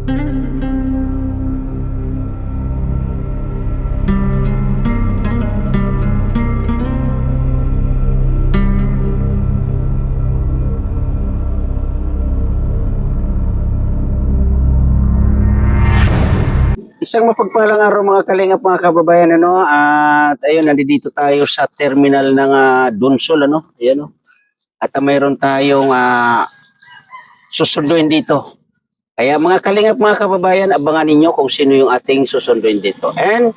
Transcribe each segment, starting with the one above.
Isang mapagpalang araw mga kalingap, mga kababayan, ano, at ayun, nandito tayo sa terminal ng Donsol, ano, ayan, no? At mayroon tayong susunduin dito. Kaya mga kalingap, mga kababayan, abangan ninyo kung sino yung ating susunduin dito. And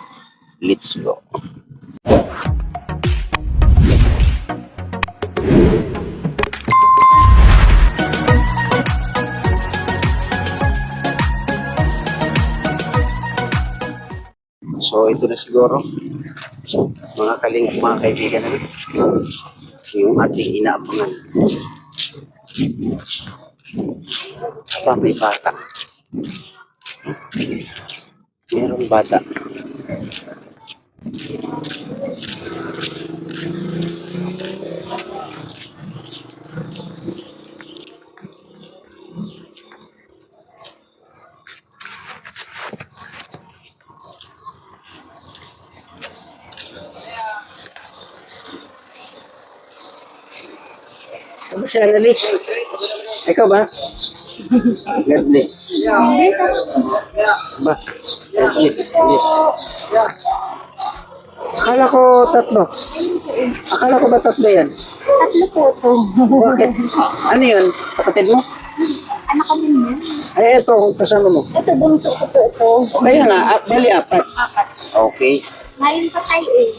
let's go. So ito na siguro mga kalingap, mga kaibigan, ano, yung ating inaabangan. Aba, may bata. Mayroong bata. Ano siya, Annalise? Ikaw ba? God bless. Ba? God bless. Bless. Akala ko tatlo. Akala ko ba tatlo yan? Tatlo po ito. Bakit? Ano yun? Kapatid mo? Anak ko din yan. Ay, ito. Kasama mo. Ito, bunso ko po ito. Kaya nga, bali apat. Apat. Okay. Ngayon pa tayo eh.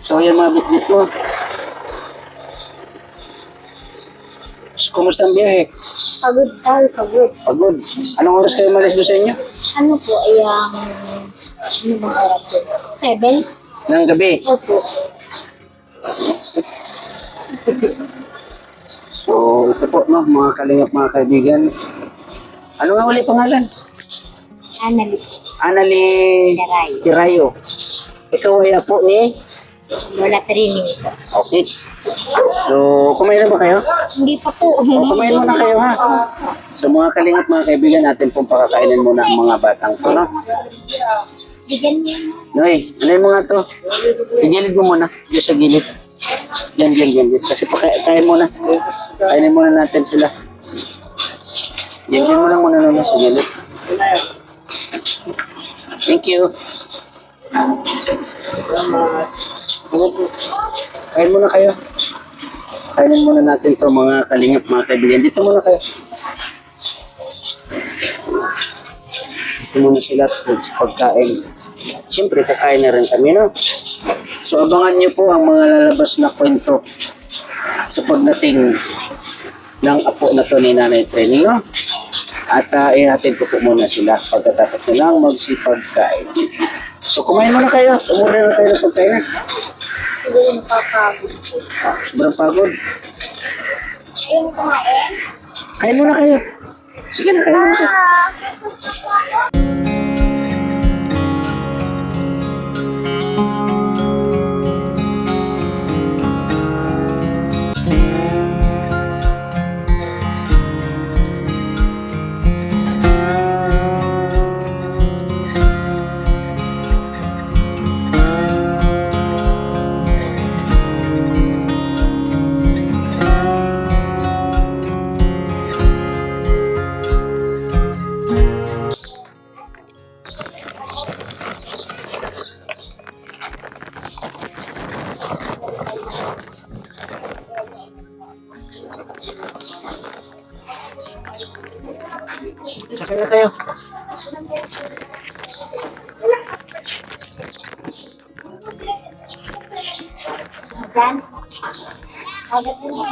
So, yan mga bitbit mo. So, kumusta ang biyahe? Pagod tayo, pagod. Pagod. Anong oras kayo malis doon sa inyo? Ano po, ay ano bang oras po? 7? Ng gabi. Opo. So, ito po, no, mga kalingap, mga kaibigan. Ano nga ulit pangalan? Annalyn. Annalyn Tirayo. Tirayo. Ikaw ay apo ni? Lola training po. Okay. So, kumain na ba kayo? Hindi pa po. O, kumain muna kayo, ha? So, mga kalingap, mga kaibigan, natin pong pakakainin muna ang mga batang to, no? Bigyan niyo. Noy, ano mo nga to? Igilid mo muna. Diyan sa gilid. Yan. Kasi kain muna. Kainin muna natin sila. Yan mo lang muna naman sa gilid. Thank you. Kain muna kayo. Kainin muna natin to mga kalingap, mga kaibigan. Dito muna kayo. Dito muna sila sa pagkain. Siyempre, kakain na rin kami, no? So, abangan niyo po ang mga lalabas na kwento sa pagdating ng apo na to ni Nanay Training, no? At ihatid ko po muna sila pagkatapos nilang magsipagkain. So, kumain muna kayo. Umuri na kayo ng pagkain. Siguro nakakagod. Sobrang pagod. Ayun kumain. Kain muna kayo. Sige na, kain muna kayo. Sakay na kayo. Yan. Agad mo.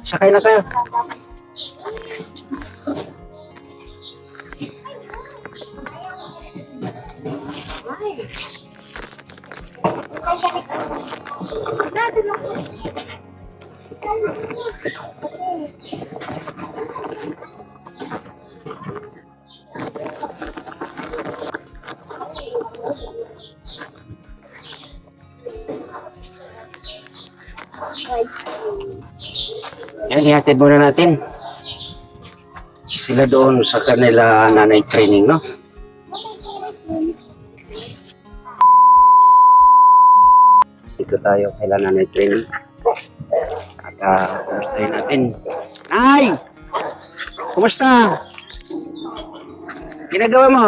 Sakay na kayo. Yan, ihatid muna natin. Sila doon sa kanila nanay training, no? Dito tayo kailan nanay training. At kumustahin natin. Nay! Kumusta? Ginagawa mo?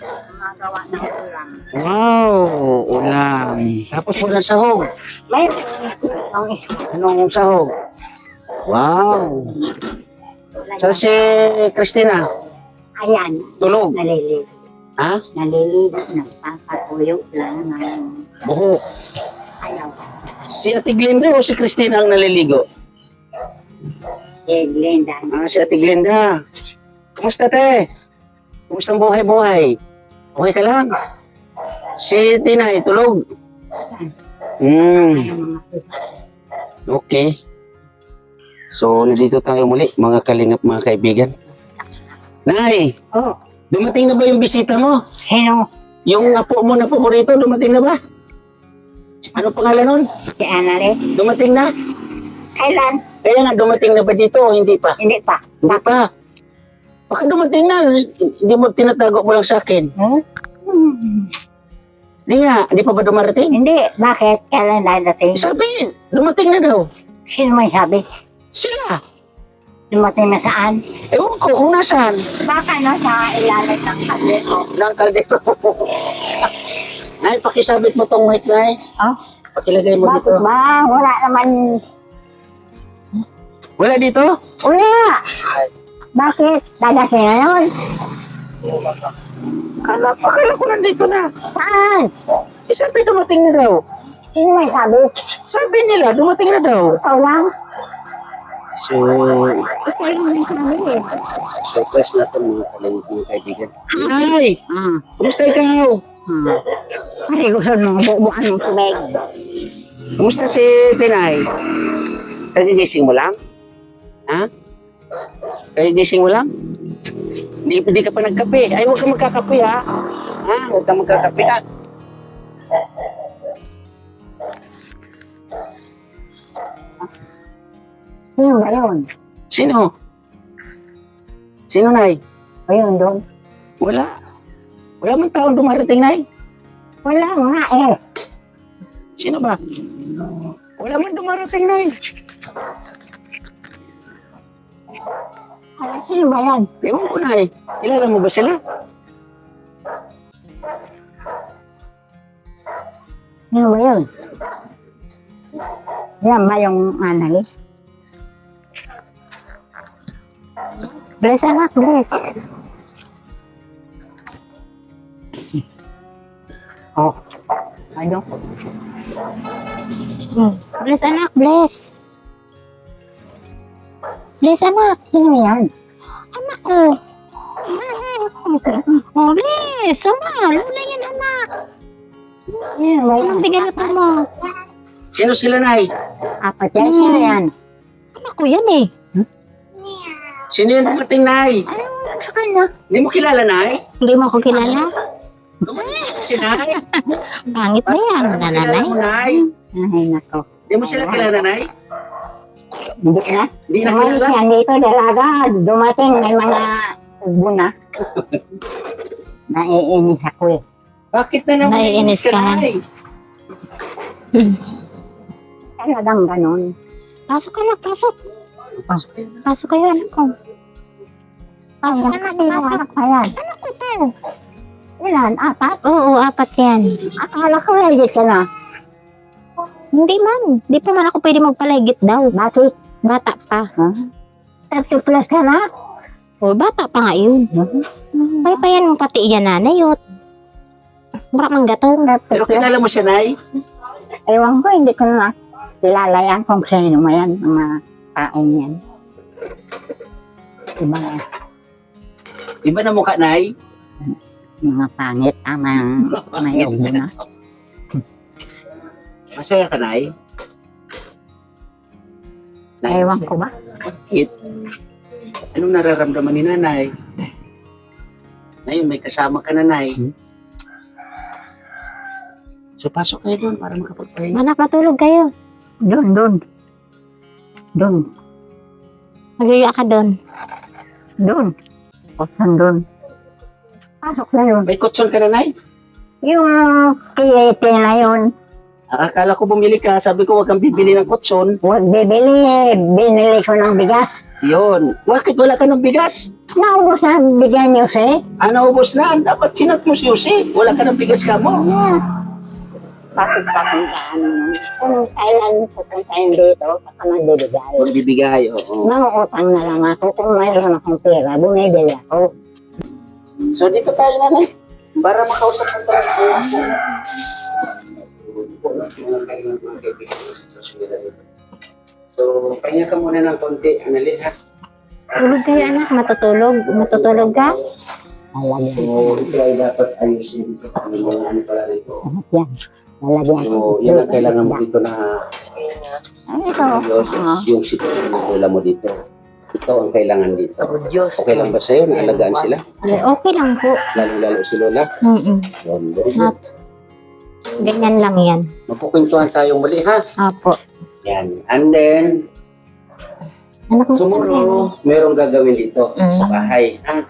Gumagawa ng ulam. Wow! Ulam. Tapos wala sahog. May Anong sahog? Wow! So si Christina, ayan, tulog. naliligo. Ha? Naliligo, nagpapatuyo lang ng Buhok. ayaw. Si Ate Glenda o si Christina ang naliligo? Eh, Glenda, Si Ate Glenda. Kumusta te? Kumusta ang buhay-buhay? Okay ka lang? Si Tinay, tulog. ano mga Okay. So, nandito tayo muli, mga kalingap, mga kaibigan. Nay, Oh, dumating na ba yung bisita mo? sino? Yung apo mo na paborito, dumating na ba? Ano pangalan nun? Si Anale? Dumating na? Kailan? Kaya nga, dumating na ba dito o hindi pa? Hindi pa. Hindi pa. Baka dumating na, hindi mo tinatago mo lang sa akin. Hindi nga, hindi pa ba dumarating? Hindi. Bakit? Kailan dadating? Sabi, dumating na daw. Sino may sabi? Sila. Dumating na saan? Ewan ko kung nasaan. Baka no, sa ilalim ng kaldero. Ng kaldero. Nay, pakisabit mo tong mic, Nay. Oh? Pakilagay mo Bakit dito. ba? Wala naman. Wala dito? Wala! Bakit? Dadating na yun? Akala ko nandito na. Saan? Sabi, dumating na daw. Sino may sabi? Sabi nila, dumating na daw. Ikaw lang? So, Ikaw lang may sabi eh. surprise natin mga kalingap, mga kaibigan. Ay! Ah. Kumusta ikaw? Pare, gusto mo bubuan ng tubig. Kumusta si Tinay? Kagigising mo lang? Ha? Kagigising mo lang? Hindi ka pa nagkape. Ay, huwag ka magkakape, ha? Ha? Huwag ka magkakape, ha? Sino ba yun? Sino? Sino, Nay? Ayun doon. Wala. Wala man taong dumarating, Nay. Wala nga eh. Sino ba? Wala man dumarating, Nay. Ano, sino ba yan? Ewan ko, Nay. Kilala mo ba sila? Sino ba yun? Yan ba yung analyst? Bless anak, bless. Oh, ano? Bless anak, bless. Bless anak. Sino yan? Anak ko. Oh, bless. Sama, lula yan anak. Anong tiganato mo? Sino sila, Nay? Apat yan, sino yan? Anak ko yan eh. Sino yung dumating, Nay? Ano sa kanya? Hindi mo kilala, Nay? Hindi mo ako kilala? Si Nay? Pangit ba yan? Nananay? Kilala mo, Nay? Ay, nako. Hindi mo sila kilala, Nay? Hindi na. Hindi na Tumalis kilala? yan dito, dalaga. Dumating, may mga buna. Naiinis ako eh. Bakit na naman Naiinis ka na. Nay? Talagang ganun. Pasok anak, pasok. Pasok kayo anak ko. Pasok anak, pasok. Ayan. Anak ko to. Ilan? Apat? Oo, apat yan. Akala ko legit ka na. Hindi man. Di pa man ako pwede magpaligit daw. Bakit? Bata pa. 30 plus ka na? O, bata pa nga yun. Kaya pa yan pati yan nanay yun. Mura mang gatong. Pero kilala mo siya, Nay? Ewan ko, hindi ko na kilala yan kung sino mo yan, ang mga taong yan. Iba nga, Iba na mukha, Nay? mga pangit, amang may ubo na. Masaya ka, Nay? Nay, Ewan ko ba? Bakit? Anong nararamdaman ni Nanay? Ngayon, may kasama ka na, Nay. So, pasok kayo doon para makapagpahinga. Anak, matulog kayo. Doon. Magiya ka doon. Doon. Kutsan doon. Pasok na yun. May kutson ka na, Nay? Yung kiyete na yun. Akala ko bumili ka. Sabi ko, wag kang bibili ng kutson. Huwag bibili. Binili ko ng bigas. Yun. Bakit wala ka ng bigas? Naubos na ang bigyan niyo, si. Naubos na. Dapat sinat mo si Jose. Wala ka ng bigas ka mo. Bakit papuntaan mo? Kung kailan pupuntahin dito, baka magbibigay. Magbibigay, oo. Mangutang na lang ako. Kung mayroon akong pera, bumibili ako. So, dito tayo, Nanay. Para makausap mo tayo. So, pahinga ka muna ng konti, Annalyn, ha? Tulog kayo anak, matutulog. Matutulog ka? Lalagyan. So, ito ay dapat ayusin dito. Ano pala dito? Yan. Lalagyan. So, yan ang kailangan mo dito na Ito. yung sitwasyon ng lola mo dito. Ito ang kailangan dito. Diyos. Okay lang ba sa'yo? Naalagaan sila? Okay lang po. Lalo-lalo si Lola. Mm-mm. Yun, very good. Ganyan lang yan. Magkukwentuhan tayong muli, ha? Opo. Yan. And then, Anak mo tomorrow, merong gagawin dito sa Mm. bahay, ha?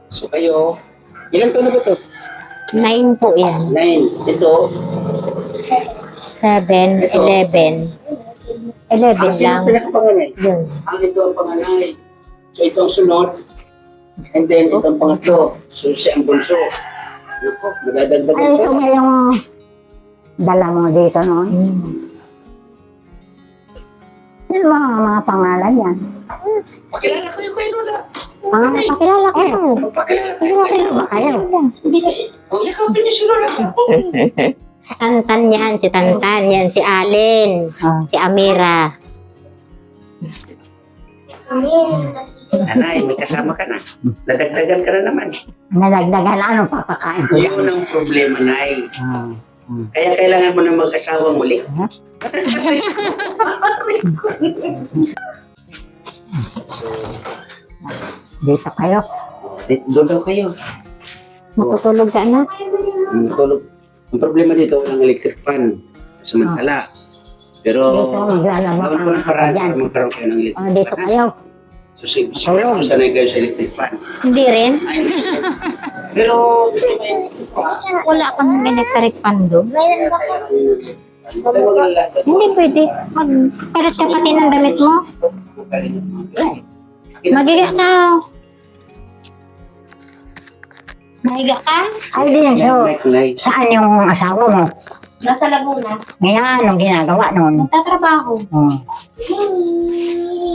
So kayo, ilan taon na ba ito? 9 po yan. 9. Ito, 7, 11. 11 sino lang. ang pinakapanganay? Yun. Ito ang panganay. So ito ang sunod. And then ito ang pangatlo. So siya ang bunso. Naku, madadagdag Ay, ito ito. ba yung dala mo dito noon? Yung mga pangalan yan. Pakilala ko yung kay Lola. Pakilala ko. Pakilala ko yung kay Kayo Lola. ba kayo? Hindi na, kung yakapin niyo si Lola. Tantan yan, si Tantan. Yan si Allen. Si Amira. Nanay, may kasama ka na. Nadagdagan ka na naman. Nalagdagan ano papakain ko yan. Yun ang problema, Nay. Kaya kailangan mo na mag-asawa muli. So, Dito kayo. doon daw kayo. Matutulog ka anak. Tulog. Ang problema dito, walang electric fan. Samantala. Pero, Dito maglalaba gawin ko ng ka paraan dyan. para magkaroon kayo ng electric Dito fan. kayo. So, siguro sanay kayo sa electric fan. Hindi rin. Pero, Wala kang electric fan doon. tayo maglalagay. Hindi pwede. Magpalit ka pati ng damit mo. Magiga ka. Magiga ka? Ay, di yan. So, Nay. saan yung asawa mo? Nasa Laguna. Ngayon, anong ginagawa noon? Nagtatrabaho.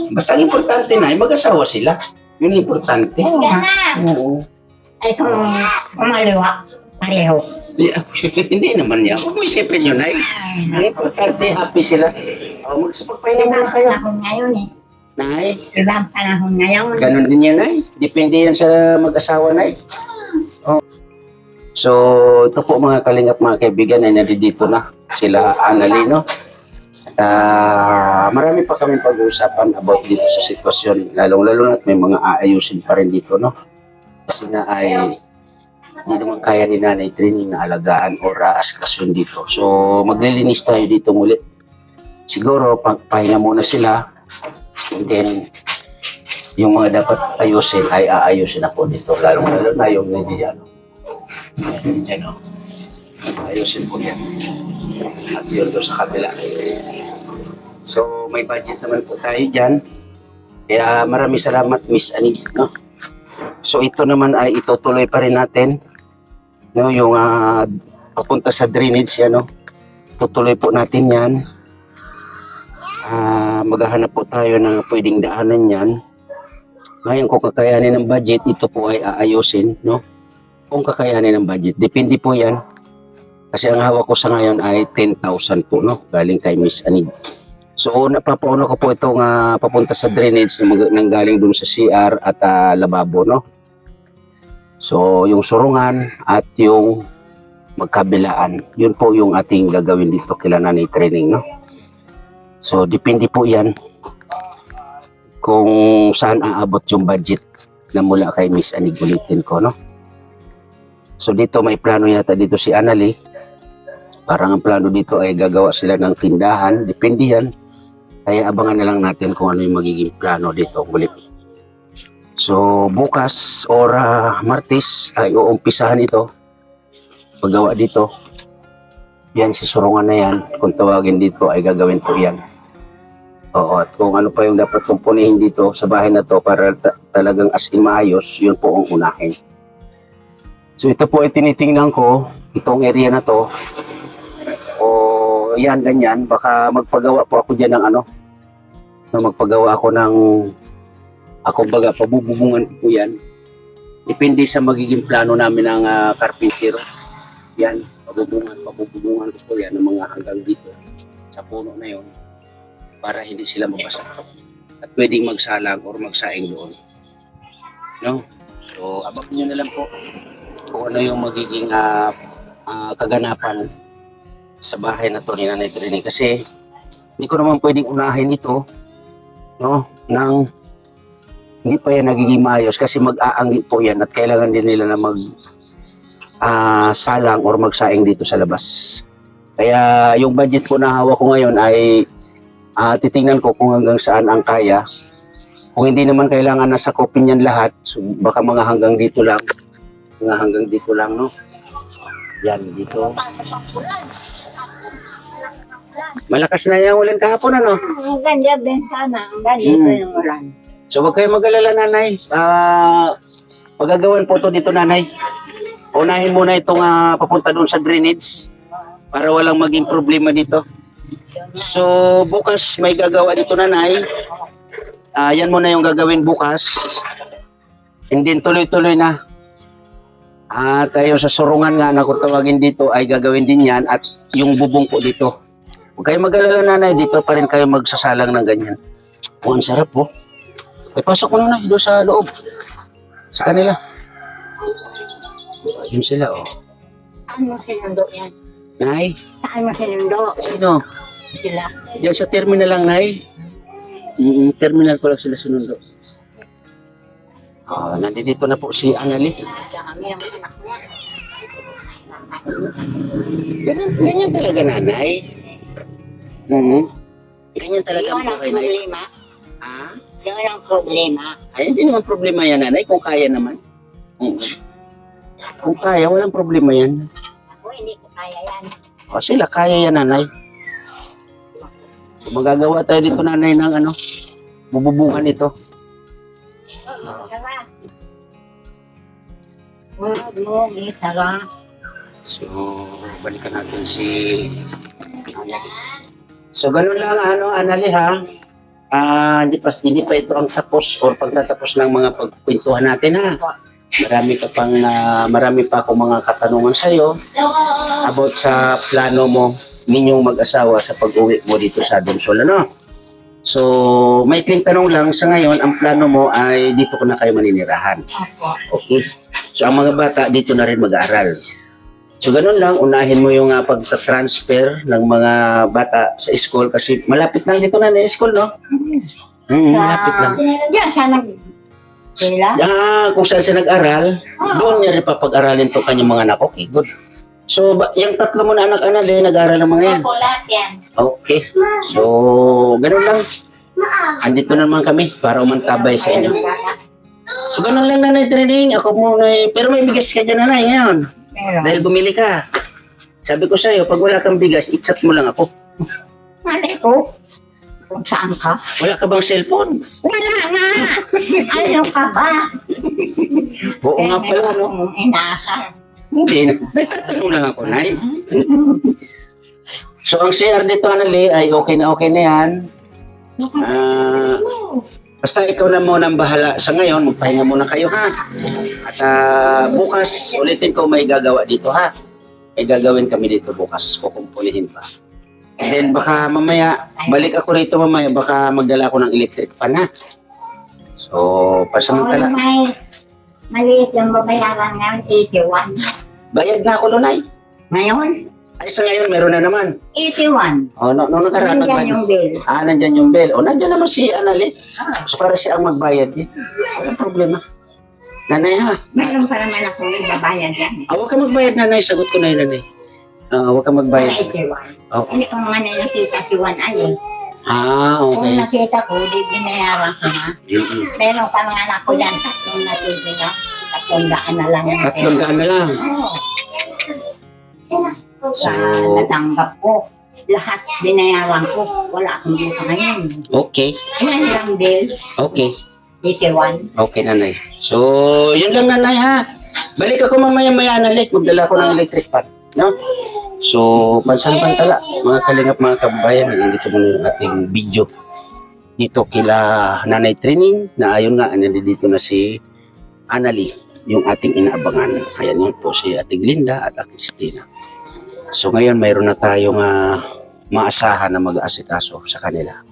Basta ang importante na, mag-asawa sila. Yun ang importante. Magiga na. Oo. Ay, kung umaliwa, pareho. Hindi naman yan. Huwag mo isipin yun, Nay. Ang importante, happy sila. Magsapagpahinga muna kayo. Panahon ngayon eh. Nay, Ibang panahon ngayon. ganun din yan, Nay. Depende yan sa mag-asawa, Nay. Oh. So, ito po mga kalingap, mga kaibigan, ay nandito na sila, Annalyn, no? Marami pa kami pag-uusapan about dito sa sitwasyon. Lalong-lalo na't may mga aayusin pa rin dito, no? Kasi nga ay hindi naman kaya ni Nanay Training na alagaan o asikasyon dito. So, maglilinis tayo dito muli. Siguro, pahinga muna sila. And then, yung mga dapat ayusin ay aayusin na po dito. Lalong-lalo na yung mediano. Mediano. Ayusin po yan. At yun doon sa kabila. So, may budget naman po tayo dyan. Kaya maraming salamat, Miss Anig, no? So, ito naman ay itutuloy pa rin natin. No, yung papunta sa drainage yan, no? Tutuloy po natin yan. Maghahanap po tayo ng pwedeng daanan yan. Ngayon, kung kakayanin ng budget, ito po ay aayusin, no? Kung kakayanin ng budget, depende po yan. Kasi ang hawak ko sa ngayon ay 10,000 po, no? Galing kay Miss Anig. So, napapauna ko po itong papunta sa drainage nang galing dun sa CR at lababo, no? So, yung surungan at yung magkabilaan, yun po yung ating gagawin dito kila Nanay Training, no? So, depende po yan kung saan aabot yung budget na mula kay Miss Anig, ulitin ko, no? So, dito may plano yata dito si Annalyn. Parang ang plano dito ay gagawa sila ng tindahan. Depende yan Kaya abangan na lang natin kung ano yung magiging plano dito muli. So bukas or Martes ay uumpisahan ito. Paggawa dito. Yan, susurungan na yan. Kung tawagin dito ay gagawin po yan. Oo, at kung ano pa yung dapat kumpunihin dito sa bahay na to para talagang as in maayos, yun po ang unahin. So ito po ay tinitingnan ko, itong area na to. O yan, ganyan. Baka magpagawa po ako dyan ng ano. Magpagawa ako ng, ako baga, pabububungan ko yan. Depende sa magiging plano namin ng karpintero. Yan, pabububungan ko yan ng mga hanggang dito sa puno na yon para hindi sila mabasa. At pwedeng magsalang or magsaing doon. No? So, abangan nyo na lang po kung ano yung magiging kaganapan sa bahay na to ni Nanay Trini. Kasi hindi ko naman pwedeng unahin ito, no, nang hindi pa yan nagiging maayos kasi mag-aanggi po yan at kailangan din nila na salang or magsaing dito sa labas. Kaya yung budget po na hawak ko ngayon ay titingnan ko kung hanggang saan ang kaya. Kung hindi naman kailangan na sakupin yan lahat, so baka mga hanggang dito lang. Mga hanggang dito lang, no? Yan, dito. Malakas na yung ulan kahapon, ano? Ang ganda din sana. Ang ganito yung ulan. So wag kayo mag-alala, Nanay. Pagagawan po to dito, Nanay. Unahin muna itong papunta doon sa drainage para walang maging problema dito. So bukas may gagawa dito, Nanay. Yan muna yung gagawin bukas. And then tuloy-tuloy na. Tayo sa surungan nga na kung tawagin dito ay gagawin din yan at yung bubong po dito. Huwag kayo mag-alala, Nanay. Dito pa rin kayo magsasalang ng ganyan. Oh, ang sarap po. Ay, pasok mo na doon sa loob. Sa kanila. Yun sila, oh. Saan mo sinundo yan? Nay? Saan mo sinundo? Sino? Sila. Diyan sa terminal lang, Nay. Terminal ko lang sila sinundo. Nandito na po si Anali. Kami ang anak niya. Ganyan talaga, Nanay. Ganyan talaga Yun ang ang buhay, Nay. problema. Ah? Yun ang problema. Ay, hindi naman problema yan, Nanay, kung kaya naman. Kung kaya, walang problema yan. Ako hindi ko kaya yan. O sila, kaya yan, Nanay. So, magagawa tayo dito, Nanay, ng bububungan ito. Sara. Huwag mo, Sara. So, balikan natin si Anali. So, ganun lang, Anali, ha? Hindi pa ito ang tapos or pagtatapos ng mga pagkwentuhan natin, ha? Marami pa akong mga katanungan sa iyo about sa plano mo ninyong mag-asawa sa pag-uwi mo dito sa Donsol, ano? So, may tanong lang sa ngayon, ang plano mo ay dito ko na kayo maninirahan. Okay? So, ang mga bata dito na rin mag-aaral. So, ganun lang, unahin mo yung pagta-transfer ng mga bata sa school kasi malapit lang dito na school, no? Malapit lang. Diyan siya sila? Kung saan siya nag-aral, doon niya rin papag-aralin itong kanyang mga anak. Okay, good. So, yung tatlo mo na anak, Anali, nag-aaral ng mga yan. Opo, lahat yan. Okay. So, ganun lang. Andito naman kami para umantabay sa inyo. So, ganun lang, Nanay Training. Ako muna pero may bigas ka dyan, Nanay, ngayon. Dahil bumili ka. Sabi ko sa'yo, pag wala kang bigas, i-chat mo lang ako. Mali ko. Kung saan ka? Wala ka bang cellphone? Wala na! Ano ka ba? Oo nga pala, no? Inaasar. Hindi, nagtatanong lang ako, Nay. So, ang CR dito, Anali, ay okay na yan. Basta ikaw na muna ang bahala sa ngayon, magpahinga muna kayo, ha? At bukas, ulitin ko, may gagawa dito, ha? May gagawin kami dito bukas, kukumpulihin pa. And then, baka mamaya, balik ako rito mamaya, baka magdala ako ng electric fan, ha? So, pasamantala. May maliit yung babayaran ngayon, 81. Bayad na ako, Lunay. Ngayon, Ay, sa ngayon, meron na naman. 81. Nung nakaraan, Nandyan yung bill. nandyan yung bill. Nandyan naman si Anali. So, para siya ang magbayad. Walang problema. Nanay, ha? Meron pa naman akong ibabayad yan. Huwag ka magbayad, Nanay. Sagot ko na yun, Nanay. Huwag ka magbayad. 81. Okay. Hindi ko nga nakita si Juan Ay. Kung Okay. nakita ko, di binayaran ko na. Mm-mm. Pero pang anak ko yan, tatlong natitira. 300 na lang. 300 na lang. Oo. Sa So- natanggap ko, lahat binayaran ko. Wala akong dito ngayon. Okay. Yan lang bill, Okay. 81. Okay, nanay. So, yun lang, nanay, ha? Balik ako mamaya-maya, Nalik. Magdala ko ng electric pan. No? So, pansamantala, mga kalingap, mga kababayan, nandito muna yung ating video dito kila Nanay Training na ayon nga, nandito na si Annalie, yung ating inaabangan. Ayan yun po si Ate Glinda at Ate Christina. So, ngayon, mayroon na tayong maasahan na mag-aasikaso sa kanila.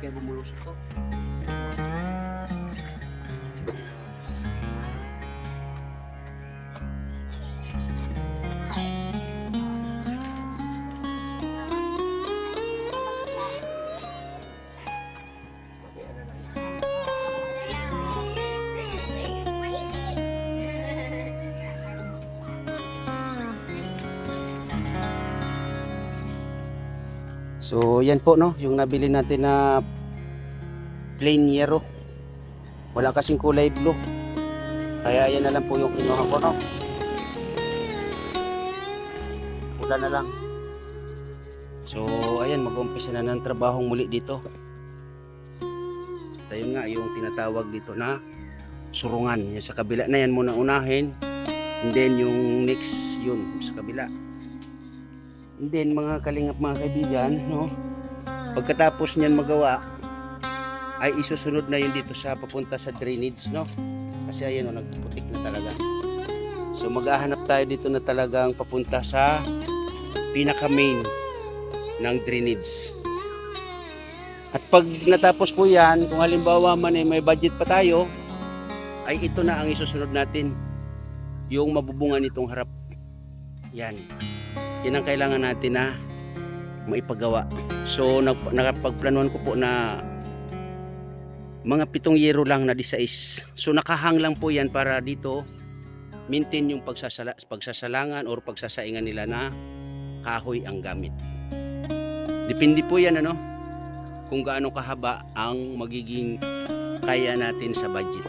Kaya bumulusok to. So, yan po, no, yung nabili natin na plain yellow. Wala kasing kulay blue. Kaya yan na lang po yung kinuha ko, no. Pula na lang. So, ayan, mag-umpisa na ng trabahong muli dito. At ayun nga, yung tinatawag dito na surungan. Yung sa kabila na yan muna unahin. And then yung next yun sa kabila. And then mga kalingap, mga kaibigan, no, pagkatapos niyan magawa ay isusunod na yun dito sa papunta sa drainage, no, kasi ayan, nagputik na talaga. So maghahanap tayo dito na talagang papunta sa pinaka main ng drainage. At pag natapos po yan, kung halimbawa man may budget pa tayo, ay ito na ang isusunod natin, yung mabubungan nitong harap. Yan ang kailangan natin na maipagawa. So nakapagplanuhan ko po na mga 7 yero lang na 16. So nakahang lang po yan para dito maintain yung pagsasalangan or pagsasaingan nila na kahoy ang gamit. Depende po yan, ano, kung gaano kahaba ang magiging kaya natin sa budget.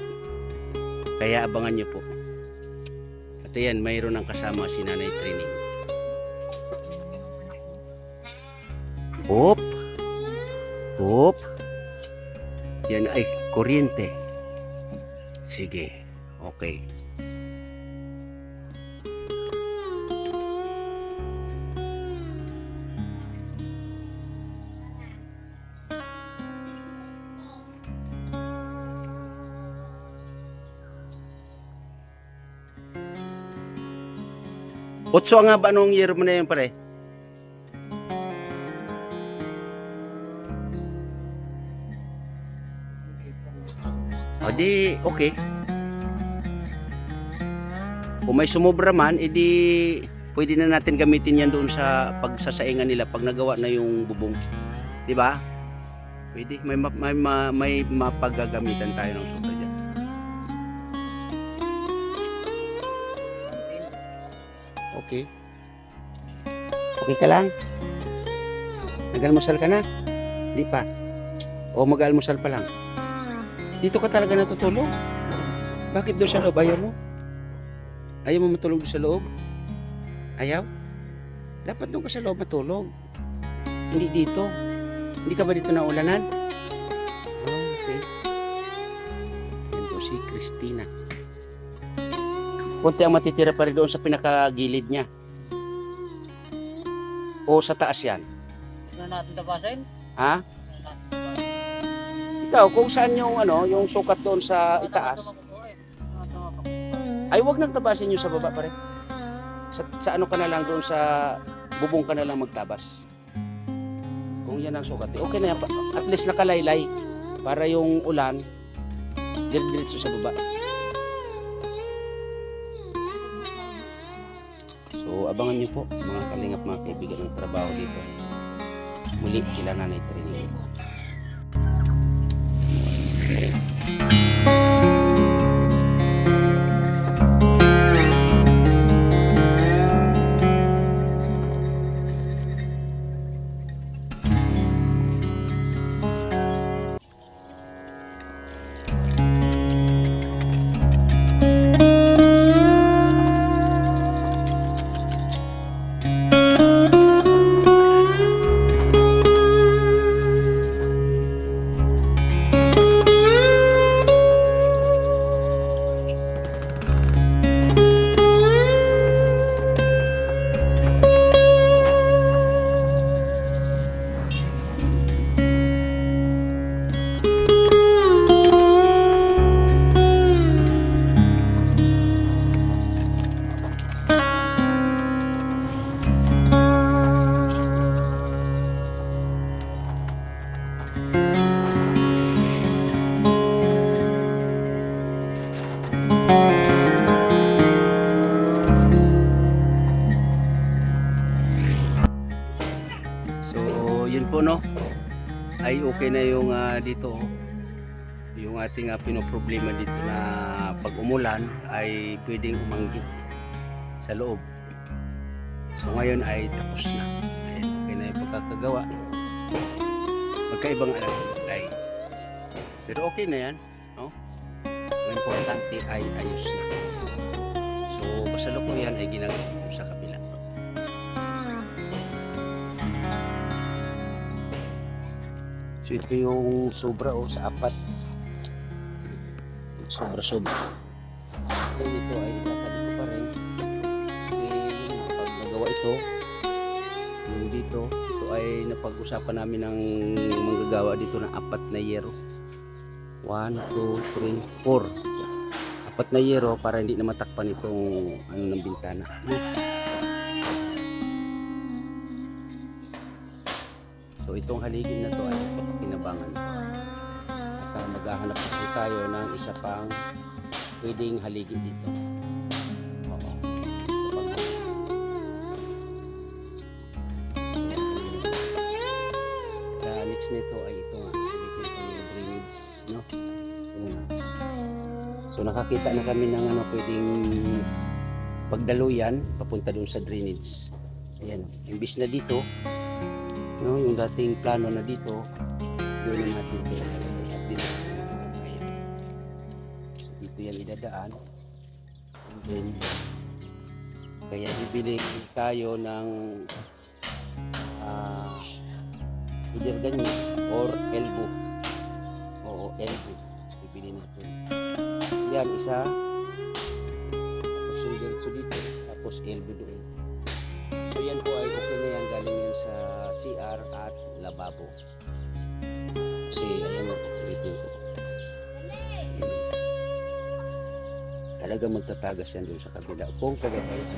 Kaya abangan nyo po. At ayan, mayroon ng kasama si Nanay Training. Hop. Hop. Yan ay kuryente. Sige. Okay. Otso nga ba nung year mo na yun, pare? O di, okay. Kung may sumobra man, edi pwede na natin gamitin yan doon sa pagsasaingan nila pag nagawa na yung bubong. Di ba? Pwede. May mapagagamitan tayo ng sobra dyan. Okay. Okay ka lang? Nag-almusal ka na? Di pa? O mag-almusal pa lang? Dito ka talaga natutulog? Bakit doon sa loob? Ayaw mo? Ayaw mo matulog doon sa loob? Ayaw? Dapat doon ka sa loob matulog. Hindi dito. Hindi ka ba dito naulanan? Oh, okay. Yan po si Christina. Kunti ang matitira pa rin doon sa pinakagilid niya. O sa taas yan. Ano natin tabasin? Ha? Ikaw, kung saan yung yung sukat doon sa itaas, ay wag nang tabasin yung sa baba pa rin. Sa ano ka na lang doon sa bubong ka na lang magtabas. Kung yan ang sukat, okay na yan. At least nakalaylay para yung ulan diretso sa baba. So, abangan nyo po mga kalingap, mga kaibigan ng trabaho dito. Muli, kila Nanay Trini. So, yun po no. Ay okay na yung dito. Yung ating pinoproblema dito na pag umulan ay pwedeng umanggi sa loob. So ngayon ay tapos na. Ayan, okay na yung pagkakagawa. Magkaibang alay. Pero okay na yan. No? Ang importante ay ayos na. So kasalukuyan ay ginagawa ko sa kabila. So ito yung sobra sa apat. Sobra. Kung ito ay nakabit ko pa rin. Kasi pag nagawa ito, yung dito, ito ay napag-usapan namin ng manggagawa dito ng 4 na yero. 1, 2, 3, 4. 4 na yero para hindi na matakpan itong ng bintana. So itong haligid na to ay kinabangan ito. At maghahanap po tayo ng isa pang pwedeng haligid dito. Oo. Isa pang haligid. At next nito ay itong haligid ng drainage, no? So nakakita na kami ng pwedeng pagdaluyan papunta doon sa drainage. Ayan, imbis na dito, no, yung dating plano na dito, doon na natin ito at dito. So, dito yan idadaan. And then, kaya bibili tayo ng either ganyan or elbow. Oo, elbow. Bibili natin. Yan, isa. Tapos yung diretso dito. Tapos elbow doon. So yan po ay okay na yan. Galing yan sa CR at lababo. Kasi ayan mo, dito ko. Talaga magtatagas yan doon sa kabila. Kung kagabay ito.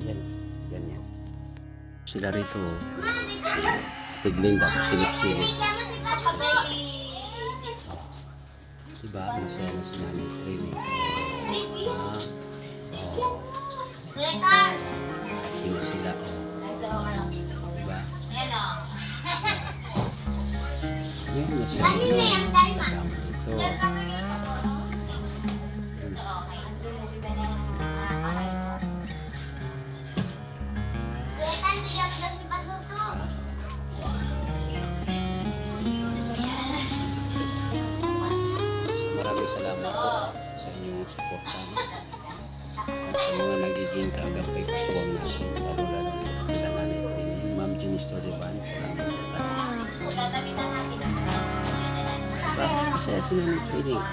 Yan, ganyan. Sila rito, tigling dapat silip-silip. Diba, masaya na si Nanay Trini. Yun sila. Diba? Yun na siya. Kasama ito. Maraming salamat po sa inyong suporta sa mga nagiging kaagapay katuwang natin, lalo-lalo na kailangan natin ni Ma'am Jeannie Stodivan. Salamat po tayo. Bakit kasi sila ng training?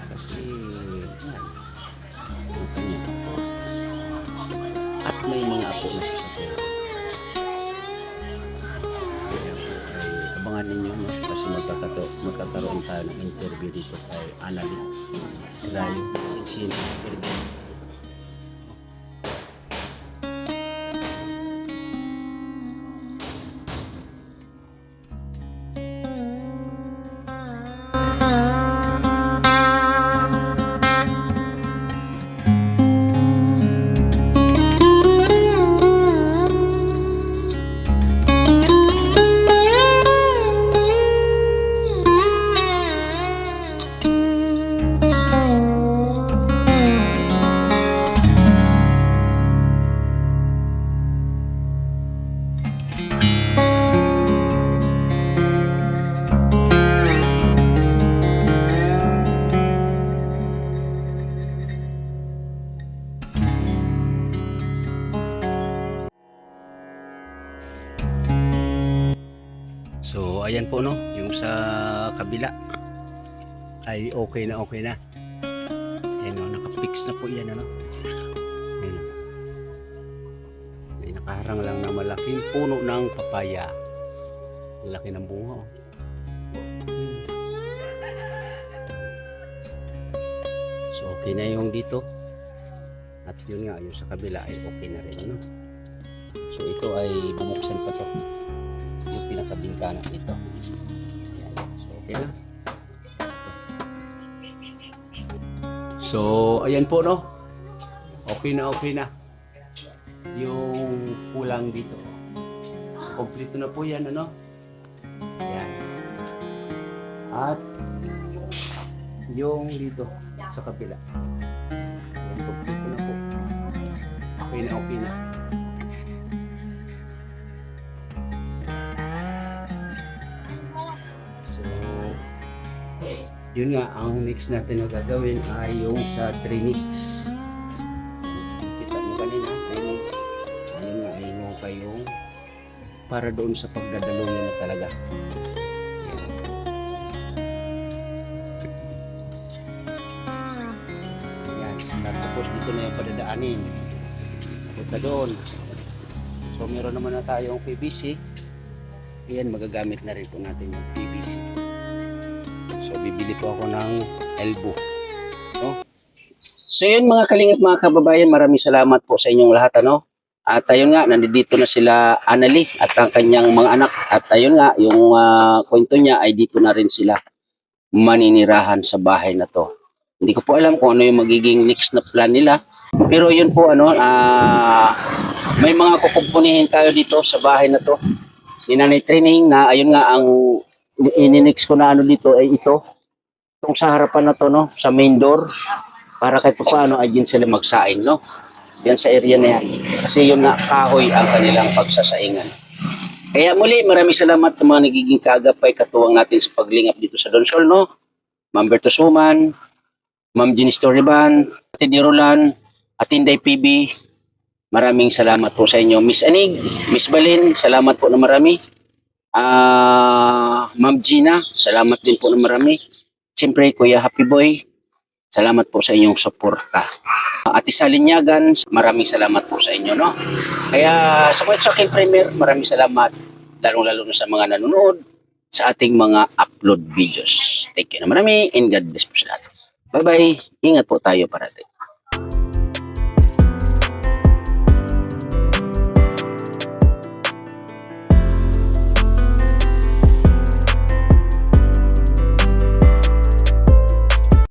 Kasi, yan, ang kanya apo. At may mga apo na siya sa pera. Kaya po ay abangan ninyo, no? Kasi magkakaroon tayo ng interview dito kay Annalie Rayo, Sinsin interview. So ayan po, no, yung sa kabila ay okay na. Ayan, no, nakapix na po yan, ano. Ayan, no. May nakaharang lang na malaking puno ng papaya. Laki ng bunga, oh. So okay na yung dito. At yun nga, yung sa kabila ay okay na rin, ano. So ito ay bumuksan pa to, yung pinakabintana dito. Ayan. So okay na. So ayan po, no. Okay na. Yung kulang dito. So kompleto na po yan, ano. Ayan. At yung dito sa kabila. Ayan, kompleto na po. Okay na. Yun nga, ang next natin na gagawin ay yung sa drainage. Kita nyo kanina, drainage. Ayun nga, ayun mo kayong para doon sa pagdadalo nyo na talaga. Ayan. Ayan, tapos dito na yung padadaanin. Punta doon. So meron naman na tayong PVC. Ayan, magagamit na rin po natin yung PVC. So bibili po ako ng elbow, no? So yun mga kalingap, mga kababayan, maraming salamat po sa inyong lahat, ano? At ayun nga, nandito na sila Annalie at ang kanyang mga anak. At ayun nga, yung kwento niya ay dito na rin sila maninirahan sa bahay na to. Hindi ko po alam kung ano yung magiging next na plan nila. Pero yun po, ano, may mga kukumpunihin tayo dito sa bahay na to. Ninanay training na ayun nga, ang ininix ko na ano dito ay ito. Itong sa harapan na to, no, sa main door, para kahit paano ay din sila magsaing, no. Yan sa area na yan. Kasi yun nga, kahoy ang kanilang pagsasaingan. Kaya muli, maraming salamat sa mga nagiging kaagapay katuwang natin sa paglingap dito sa Donsol, no. Ma'am Berto Suman, Ma'am Jeannie Stodivan, Ate Roland, at Inday PB, maraming salamat po sa inyo. Miss Anig, Miss Balin, salamat po na marami. Ma'am Gina, salamat din po na marami. Siyempre, Kuya Happy Boy, salamat po sa inyong suporta. Ate Salinyagan, maraming salamat po sa inyo, no? Kaya sa aking premier, maraming salamat, lalong-lalo na sa mga nanonood sa ating mga upload videos. Thank you na marami and God bless po sa lahat. Bye-bye. Ingat po tayo parati.